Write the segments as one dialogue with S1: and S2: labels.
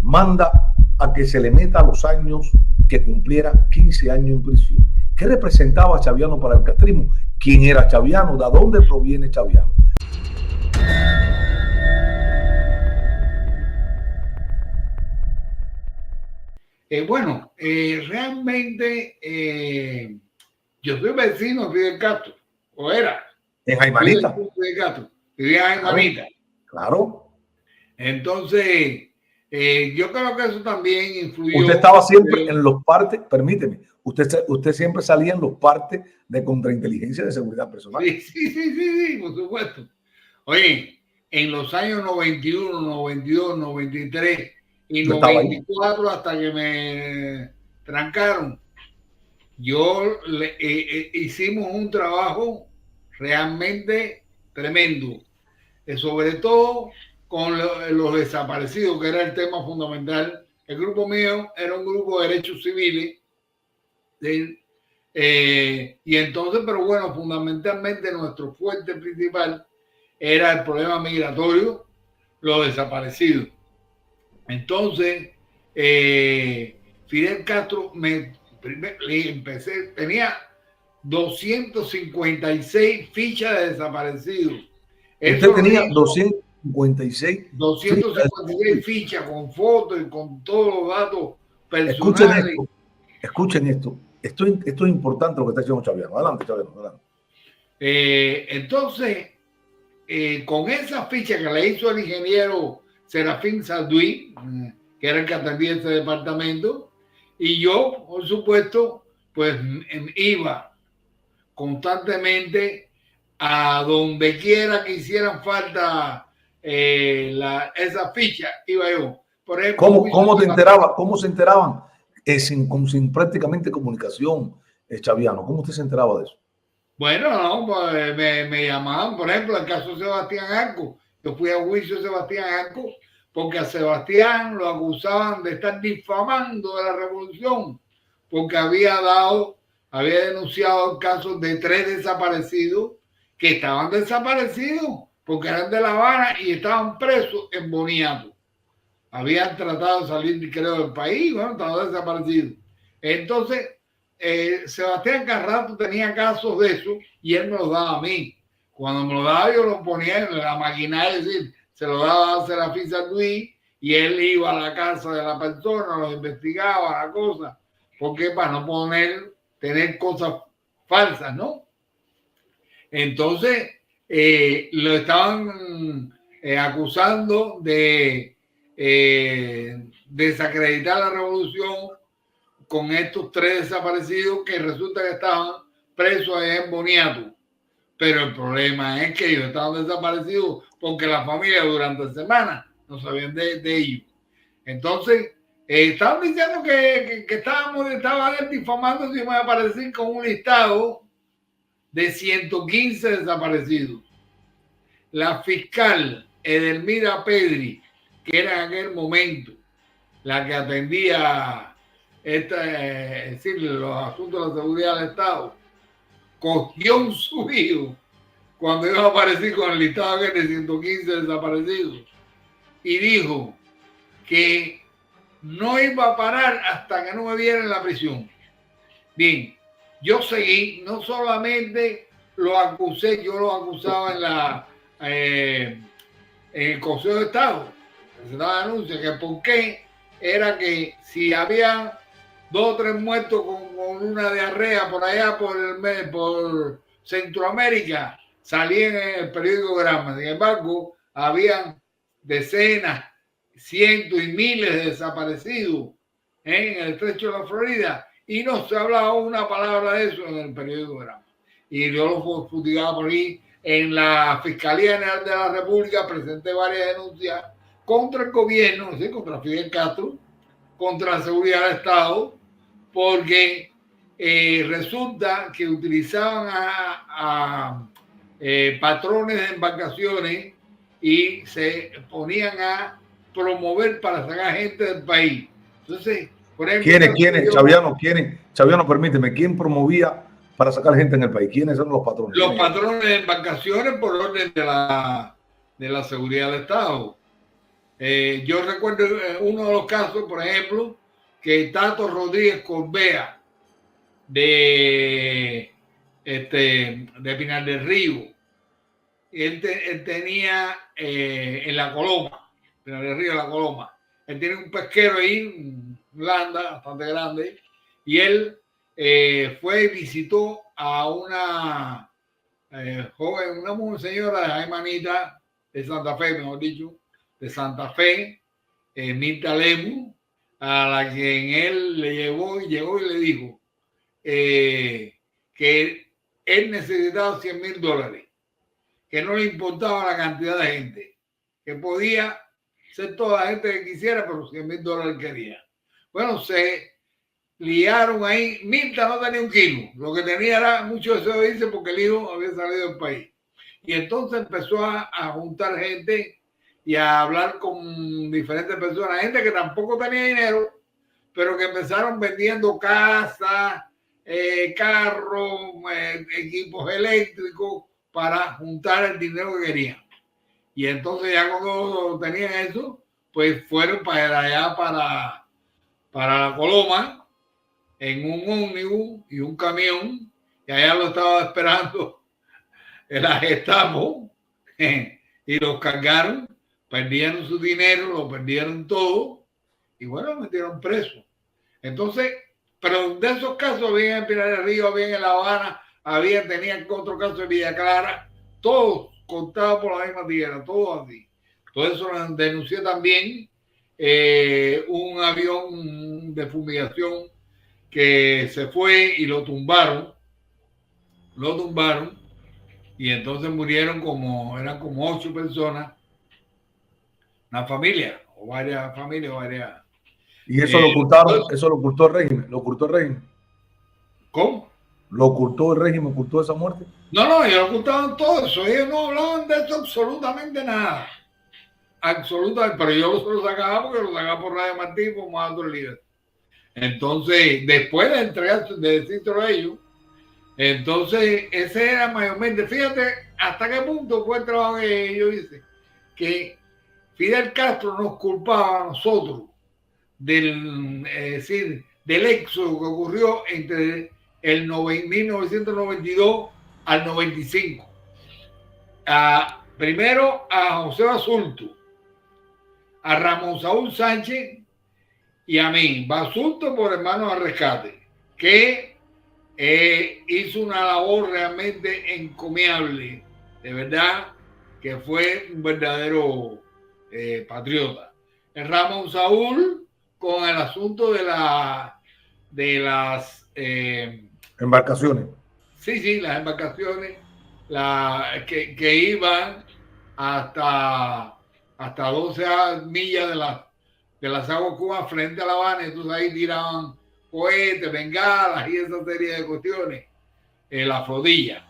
S1: manda a que se le meta a los años que cumpliera 15 años en prisión. ¿Qué representaba Chaviano para el castrismo? ¿Quién era Chaviano? ¿De dónde proviene Chaviano?
S2: Realmente yo soy vecino de Fidel Castro, o era.
S1: En Jaimanita.
S2: Fidel Castro, vivía en Jaimanita.
S1: Claro.
S2: Entonces, yo creo que eso también influyó.
S1: Usted estaba siempre en los partes, permíteme, usted siempre salía en los partes de contrainteligencia de seguridad personal.
S2: Sí, por supuesto. Oye, en los años 91, 92, 93 y 94, hasta que me trancaron, hicimos un trabajo realmente tremendo, sobre todo con los desaparecidos, que era el tema fundamental. El grupo mío era un grupo de derechos civiles, y entonces, pero bueno, fundamentalmente nuestro fuerte principal era el problema migratorio, los desaparecidos. Entonces, Fidel Castro tenía 256 fichas de desaparecidos.
S1: Usted tenía 256
S2: fichas con fotos y con todos los datos personales.
S1: Escuchen esto. Esto es importante lo que está diciendo Chaviano. Adelante, Chaviano, adelante.
S2: Entonces, con esa ficha que le hizo el ingeniero Serafín Sarduy, que era el que atendía ese departamento, y yo, por supuesto, pues iba constantemente a donde quiera que hicieran falta esa ficha, iba yo. Por ejemplo,
S1: ¿Cómo te enteraba? ¿Cómo se enteraban? Sin prácticamente comunicación, Chaviano. ¿Cómo usted se enteraba de eso?
S2: Bueno, no, pues me llamaban, por ejemplo, el caso de Sebastián Arco. Yo fui a juicio de Sebastián Arco porque a Sebastián lo acusaban de estar difamando de la revolución, porque había denunciado el caso de 3 desaparecidos que estaban desaparecidos porque eran de La Habana y estaban presos en Boniato. Habían tratado de salir, creo, del país, bueno, estaban desaparecidos. Entonces, Sebastián Carrato tenía casos de eso y él me los daba a mí. Cuando me los daba, yo los ponía en la maquinaria, es decir, se lo daba a Serafín Sarduy y él iba a la casa de la persona, los investigaba, la cosa, porque para no tener cosas falsas, ¿no? Entonces, lo estaban acusando de desacreditar la revolución con estos 3 desaparecidos que resulta que estaban presos en Boniato. Pero el problema es que ellos estaban desaparecidos porque la familia durante semanas no sabían de ellos. Entonces, estaban diciendo que estaban difamando si me aparecían con un listado de 115 desaparecidos. La fiscal Edelmira Pedri, que era en aquel momento la que atendía los asuntos de la seguridad del Estado, cogió un subido cuando iba a aparecer con el listado de 115 desaparecidos y dijo que no iba a parar hasta que no me viera en la prisión. Bien, yo seguí, no solamente lo acusé, yo lo acusaba en el Consejo de Estado, presentaba denuncia, que por qué era que si había 2 o 3 muertos con una diarrea por allá por Centroamérica, salían en el periódico Gramma. Sin embargo, habían decenas, cientos y miles de desaparecidos en el estrecho de la Florida y no se hablaba una palabra de eso en el periódico Gramma. Y yo lo futigaba por ahí. En la Fiscalía General de la República presenté varias denuncias contra el gobierno, ¿sí? Contra Fidel Castro, contra la seguridad del Estado, porque resulta que utilizaban a patrones de embarcaciones y se ponían a promover para sacar gente del país. Entonces, por ejemplo,
S1: ¿Quiénes? Chaviano, permíteme, ¿quién promovía para sacar gente en el país? ¿Quiénes son los patrones?
S2: Los patrones de embarcaciones por orden de la seguridad del Estado. Yo recuerdo uno de los casos, por ejemplo, que Tato Rodríguez Corbea de Pinar del Río, él tenía en La Coloma, Pinar del Río, La Coloma, él tiene un pesquero ahí, Landa, bastante grande, y él fue y visitó a una joven, una señora de Jaimanita, de Santa Fe, mejor dicho, de Santa Fe, Mirta Lemu, a la quien él le llegó y le dijo que él necesitaba $100,000, que no le importaba la cantidad de gente, que podía ser toda la gente que quisiera, pero $100,000 quería. Bueno, se liaron ahí. Mirta no tenía un kilo, lo que tenía era mucho deseo de irse porque el hijo había salido del país. Y entonces empezó a juntar gente y a hablar con diferentes personas, gente que tampoco tenía dinero, pero que empezaron vendiendo casas, carros, equipos eléctricos para juntar el dinero que querían. Y entonces ya cuando tenían eso, pues fueron para allá, para La Coloma, en un ómnibus y un camión, y allá lo estaba esperando el Gestapo, y los cargaron, perdieron su dinero, lo perdieron todo, y bueno, metieron preso. Entonces, pero de esos casos había en Pinar del Río, había en La Habana, tenían otro caso en Villa Clara, todos contados por la misma tierra, todos así. Todo eso lo denuncié también, un avión de fumigación que se fue y lo tumbaron, y entonces murieron eran como 8 personas, una familia, o varias familias, varias.
S1: Y eso lo ocultaron, eso lo ocultó el régimen, lo ocultó el régimen.
S2: ¿Cómo?
S1: ¿Lo ocultó el régimen, ocultó esa muerte?
S2: No, ellos ocultaban todo eso, ellos no hablaban de esto absolutamente nada. Absolutamente, pero yo lo sacaba porque lo sacaba por Radio Martí y por más otros líderes. Entonces, después de entregar, de decírselo a ellos, entonces ese era mayormente, fíjate hasta qué punto fue el trabajo que yo hice, que Fidel Castro nos culpaba a nosotros del éxodo que ocurrió entre el 1992 al 95. Primero a José Basulto, a Ramón Saúl Sánchez y a mí. Basulto por Hermanos al Rescate, que hizo una labor realmente encomiable, de verdad, que fue un verdadero patriota. El Ramón Saúl con el asunto de las
S1: embarcaciones.
S2: Sí, las embarcaciones que iban hasta 12 millas de las aguas cubas frente a La Habana, entonces ahí tiraban cohetes, bengalas y esa serie de cuestiones, la flotilla,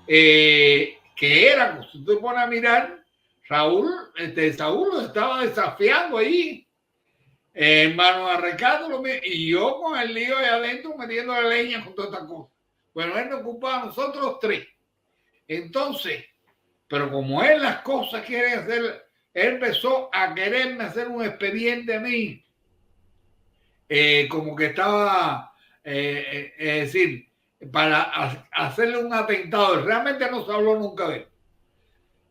S2: que era, si usted pone a mirar, Saúl lo estaba desafiando ahí, Hermanos al Rescate, y yo con el lío ahí adentro metiendo la leña con todas estas cosas. Bueno, él nos ocupaba a nosotros 3. Entonces, pero como él las cosas quiere hacer, él empezó a quererme hacer un expediente a mí, como que estaba, es decir, para hacerle un atentado. Realmente no se habló nunca de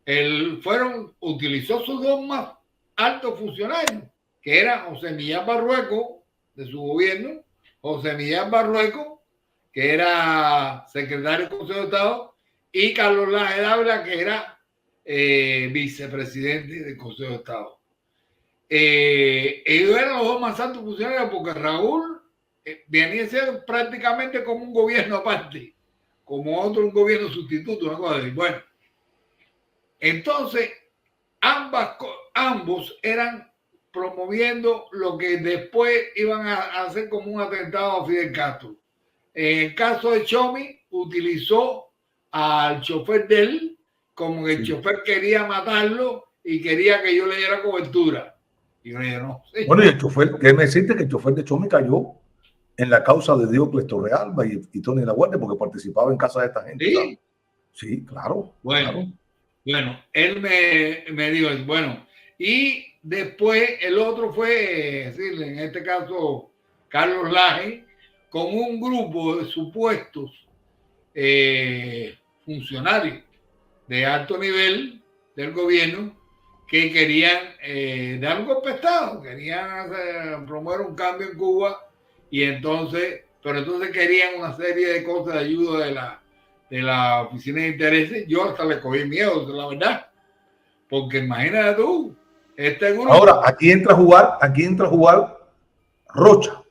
S2: él. Utilizó sus 2 más altos funcionarios, que eran José Millán Barrueco, de su gobierno, José Millán Barrueco, que era secretario del Consejo de Estado, y Carlos Laje Dávila, que era vicepresidente del Consejo de Estado. Ellos eran los 2 más altos funcionarios porque Raúl venía a ser prácticamente como un gobierno aparte, como un gobierno sustituto, una cosa así. Bueno, entonces ambos eran promoviendo lo que después iban a hacer como un atentado a Fidel Castro. En el caso de Chomi, utilizó al chofer de él como que el chofer quería matarlo y quería que yo le diera cobertura. Y yo le dije, no. Sí.
S1: Bueno, y el chofer, ¿qué me deciste? Que el chofer de Chomi cayó en la causa de Diocles Torrealba y Tony La Guardia porque participaba en casa de esta gente.
S2: Sí,
S1: ¿sabes? Sí, claro.
S2: Bueno, él me dijo, bueno, y después el otro fue, en este caso, Carlos Laje, con un grupo de supuestos funcionarios de alto nivel del gobierno que querían dar un golpe de Estado, querían promover un cambio en Cuba, y entonces querían una serie de cosas de ayuda de la Oficina de Intereses. Yo hasta le cogí miedo, la verdad, porque imagínate tú, este grupo.
S1: Ahora, aquí entra a jugar Rocha.